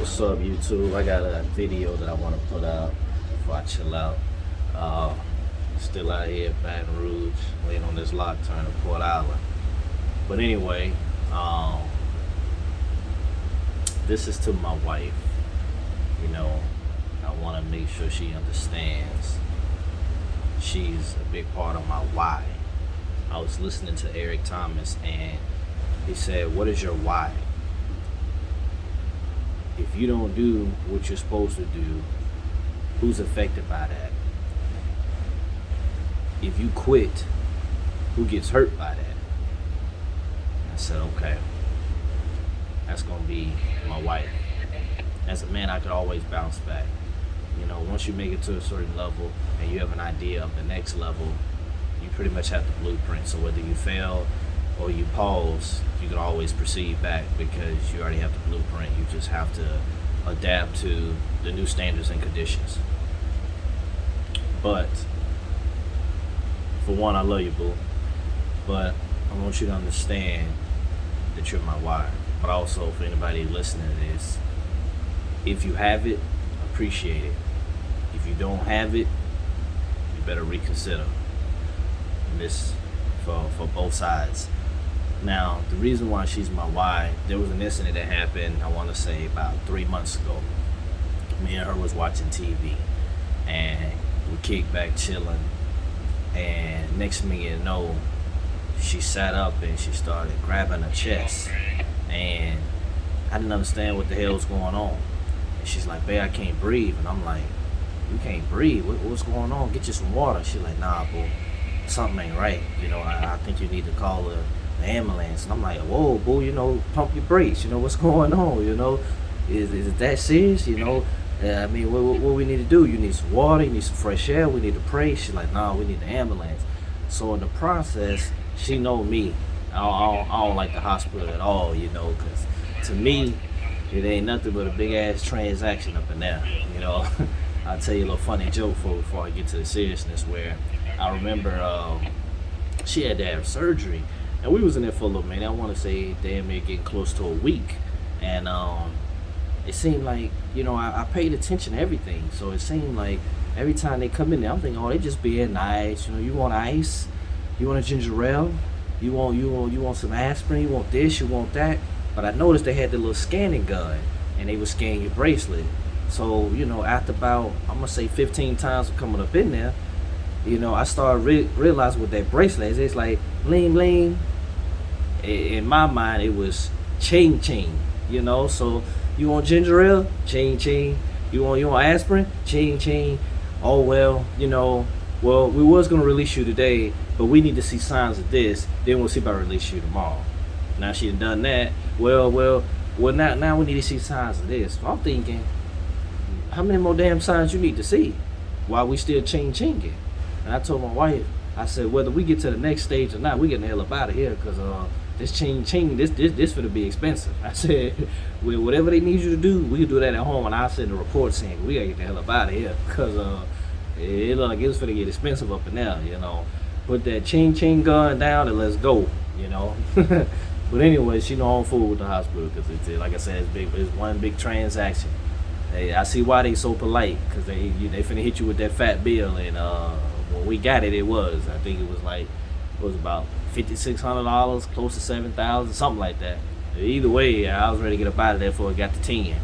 What's up, YouTube? I got a video that I want to put out before I chill out. Uh, Still out here at Baton Rouge, waiting on this lock turn to Port Island. But anyway, um, this is to my wife. You know, I want to make sure she understands. She's a big part of my why. I was listening to Eric Thomas, and he said, "What is your why? If you don't do what you're supposed to do, who's affected by that? If you quit, who gets hurt by that?" I said, okay, that's gonna be my wife. As a man, I could always bounce back. You know, once you make it to a certain level and you have an idea of the next level, you pretty much have the blueprint. So whether you fail or you pause, you can always proceed back because you already have the blueprint. You just have to adapt to the new standards and conditions. But for one, I love you, boo. But I want you to understand that you're my why. But also, for anybody listening to this, if you have it, appreciate it. If you don't have it, you better reconsider. And this for both sides. Now, the reason why she's my why, there was an incident that happened, I want to say about 3 months ago. Me and her was watching TV, and we kicked back chilling, and next thing you know, she sat up and she started grabbing her chest, and I didn't understand what the hell was going on. And she's like, "Babe, I can't breathe." And I'm like, "You can't breathe? What's going on? Get you some water." She's like, "Nah, boo, something ain't right. You know, I think you need to call the ambulance." And I'm like, "Whoa, boo, you know, pump your brakes. You know, what's going on? You know, is it that serious? You know, I mean, what we need to do? You need some water, you need some fresh air, we need to pray." She's like, "Nah, we need the ambulance." So in the process, she know me. I don't like the hospital at all, you know, because to me, it ain't nothing but a big ass transaction up in there, you know. I'll tell you a little funny joke before I get to the seriousness, where I remember she had to have surgery, and we was in there for a little minute. I want to say damn near getting close to a week, and it seemed like, you know, I paid attention to everything. So it seemed like every time they come in there, I'm thinking, oh, they just being nice. You know, you want ice, you want a ginger ale, you want some aspirin, you want this, you want that. But I noticed they had the little scanning gun, and they was scanning your bracelet. So, you know, after about, I'm gonna say 15 times of coming up in there, you know, I started realizing what that bracelet is. It's like bling bling. In my mind, it was ching ching. You know, so you want ginger ale? Ching ching. You want aspirin? Ching ching. Oh well, you know. Well, we was gonna release you today, but we need to see signs of this. Then we'll see about release you tomorrow. Now she done that. Well. Now we need to see signs of this. So I'm thinking, how many more damn signs you need to see while we still ching chinging? And I told my wife, I said, whether we get to the next stage or not, we getting the hell up out of here, because this ching ching, this finna be expensive. I said, well, whatever they need you to do, we can do that at home, and I'll send a report saying we gotta get the hell up out of here, because it look like it's finna get expensive up in there, you know. Put that ching ching gun down and let's go, you know. But anyway, she know I'm full with the hospital, because it's, like I said, it's one big transaction. I see why they so polite, because they finna hit you with that fat bill, and when we got it, I think it was about $5,600, close to $7,000, something like that. Either way, I was ready to get up out of there before it got to 10.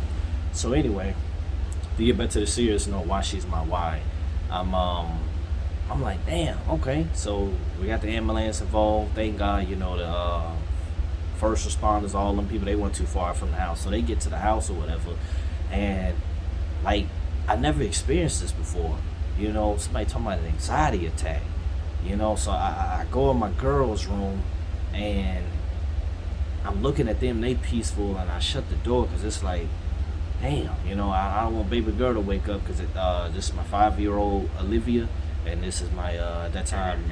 So anyway, to get back to the serious note, why she's my why, I'm like, damn, okay. So we got the ambulance involved. Thank God, you know, the first responders, all them people, they weren't too far from the house, so they get to the house or whatever. And like, I never experienced this before. You know, somebody talking about an anxiety attack. You know, so I go in my girl's room, and I'm looking at them, they peaceful, and I shut the door, because it's like, damn, you know, I don't want baby girl to wake up, because this is my 5-year-old Olivia, and this is my, at that time,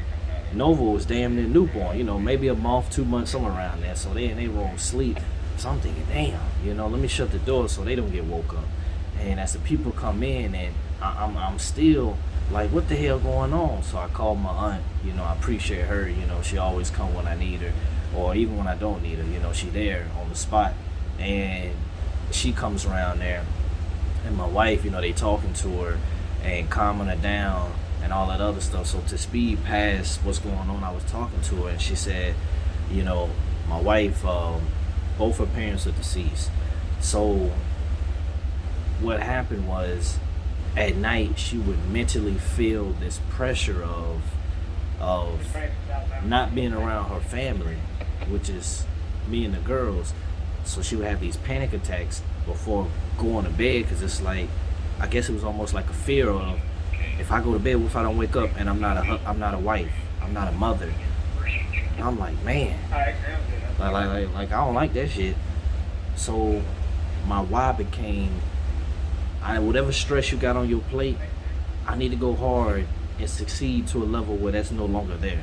Nova was damn near newborn, you know, maybe a month, 2 months, somewhere around there. So they in their room sleep. So I'm thinking, damn, you know, let me shut the door so they don't get woke up. And as the people come in, and I'm still like, what the hell going on? So I called my aunt. You know, I appreciate her. You know, she always come when I need her, or even when I don't need her. You know, she there on the spot. And she comes around there, and my wife, they talking to her and calming her down and all that other stuff. So to speed past what's going on, I was talking to her, and she said, my wife, both her parents are deceased. So what happened was, at night she would mentally feel this pressure of not being around her family, which is me and the girls. So she would have these panic attacks before going to bed, because it's like, I guess it was almost like a fear of, if I go to bed, what if I don't wake up and I'm not a wife, I'm not a mother. And I'm like, man, like I don't like that shit. So my why became, whatever stress you got on your plate, I need to go hard and succeed to a level where that's no longer there.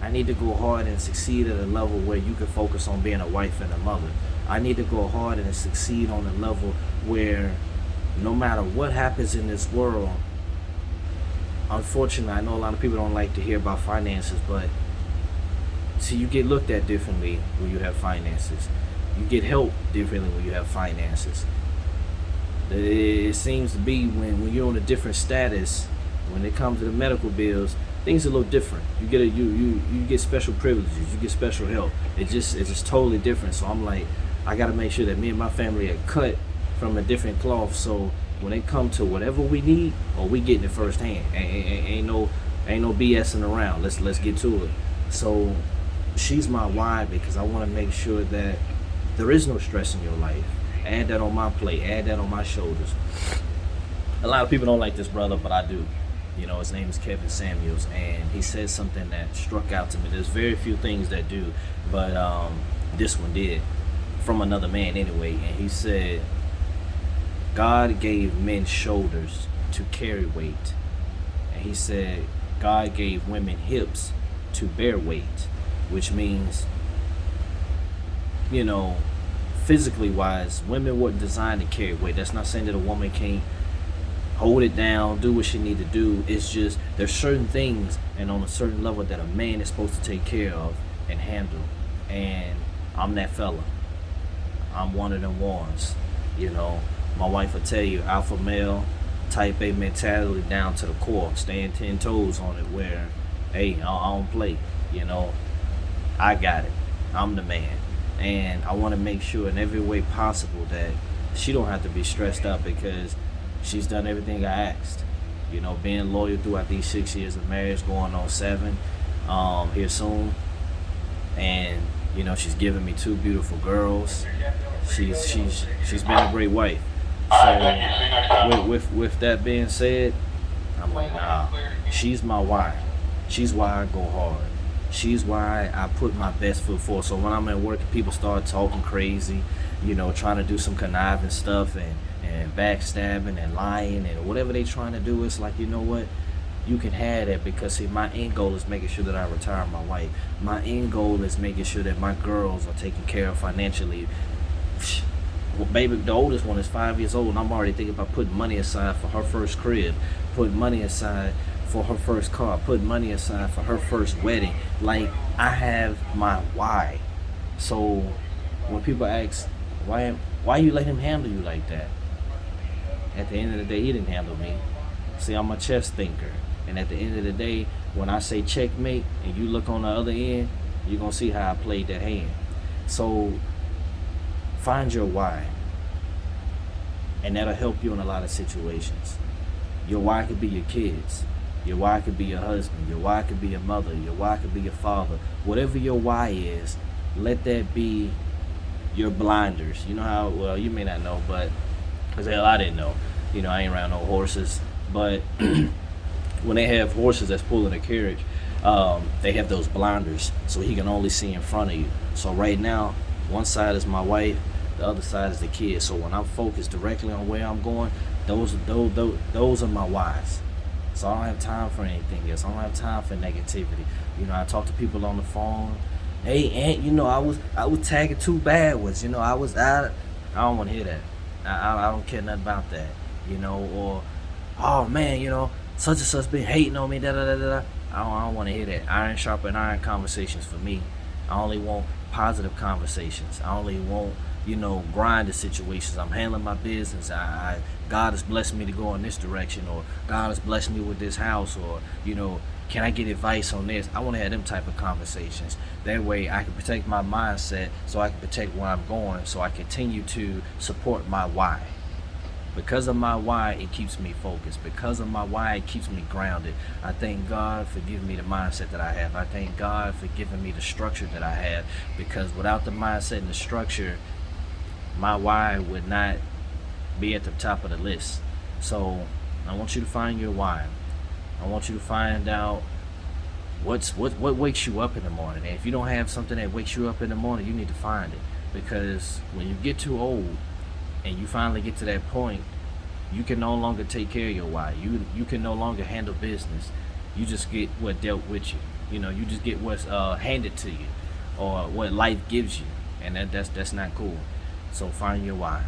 I need to go hard and succeed at a level where you can focus on being a wife and a mother. I need to go hard and succeed on a level where no matter what happens in this world, unfortunately, I know a lot of people don't like to hear about finances, but see, you get looked at differently when you have finances. You get help differently when you have finances. It seems to be when you're on a different status, when it comes to the medical bills, things are a little different. You get you get special privileges, you get special help. It's just totally different. So I'm like, I gotta make sure that me and my family are cut from a different cloth. So when it comes to whatever we need, we getting it firsthand. Ain't no BSing around. Let's get to it. So she's my why, because I want to make sure that there is no stress in your life. Add that on my plate. Add that on my shoulders. A lot of people don't like this brother, but I do. His name is Kevin Samuels, and he said something that struck out to me. There's very few things that do, but this one did, from another man anyway. And he said, God gave men shoulders to carry weight. And he said, God gave women hips to bear weight, which means, physically wise, women weren't designed to carry weight. That's not saying that a woman can't hold it down, do what she need to do. It's just there's certain things and on a certain level that a man is supposed to take care of and handle. And I'm that fella. I'm one of them ones. My wife will tell you, alpha male, type A mentality down to the core, staying 10 toes on it, where, hey, I don't play. I got it. I'm the man. And I want to make sure in every way possible that she don't have to be stressed out, because she's done everything I asked. Being loyal throughout these 6 years of marriage, going on 7 here soon. And she's given me 2 beautiful girls. She's been a great wife. So with that being said, I'm like, nah, she's my why. She's why I go hard. She's why I put my best foot forward. So when I'm at work, people start talking crazy, trying to do some conniving stuff and backstabbing and lying and whatever they trying to do. It's like, you know what? You can have that, because see, my end goal is making sure that I retire my wife. My end goal is making sure that my girls are taken care of financially. Well, baby, the oldest one is 5 years old, and I'm already thinking about putting money aside for her first crib, putting money aside for her first car, putting money aside for her first wedding. Like, I have my why. So when people ask, why you let him handle you like that? At the end of the day, he didn't handle me. See, I'm a chess thinker. And at the end of the day, when I say checkmate and you look on the other end, you're going to see how I played that hand. So find your why. And that'll help you in a lot of situations. Your why could be your kids. Your why could be your husband. Your why could be your mother. Your why could be your father. Whatever your why is, let that be your blinders. You know how, well, you may not know, but, because hell, I didn't know. I ain't around no horses. But when they have horses that's pulling a carriage, they have those blinders, so he can only see in front of you. So right now, one side is my wife, the other side is the kids. So when I'm focused directly on where I'm going, those are my whys. So I don't have time for anything else. I don't have time for negativity. I talk to people on the phone. Hey, Aunt, I was tagging 2 bad ones. I don't want to hear that. I don't care nothing about that. Or, oh man, such and such been hating on me. Da da da da. I don't want to hear that. Iron sharpen iron conversations for me. I only want positive conversations. I only want grinding situations. I'm handling my business. God has blessed me to go in this direction, or God has blessed me with this house, or can I get advice on this? I want to have them type of conversations. That way I can protect my mindset, so I can protect where I'm going, so I continue to support my why. Because of my why, it keeps me focused. Because of my why, it keeps me grounded. I thank God for giving me the mindset that I have. I thank God for giving me the structure that I have. Because without the mindset and the structure, my why would not be at the top of the list. So I want you to find your why. I want you to find out what wakes you up in the morning. And if you don't have something that wakes you up in the morning, you need to find it. Because when you get too old and you finally get to that point, you can no longer take care of your why. You can no longer handle business. You just get what dealt with you. You just get what's handed to you, or what life gives you, and that's not cool. So find your why.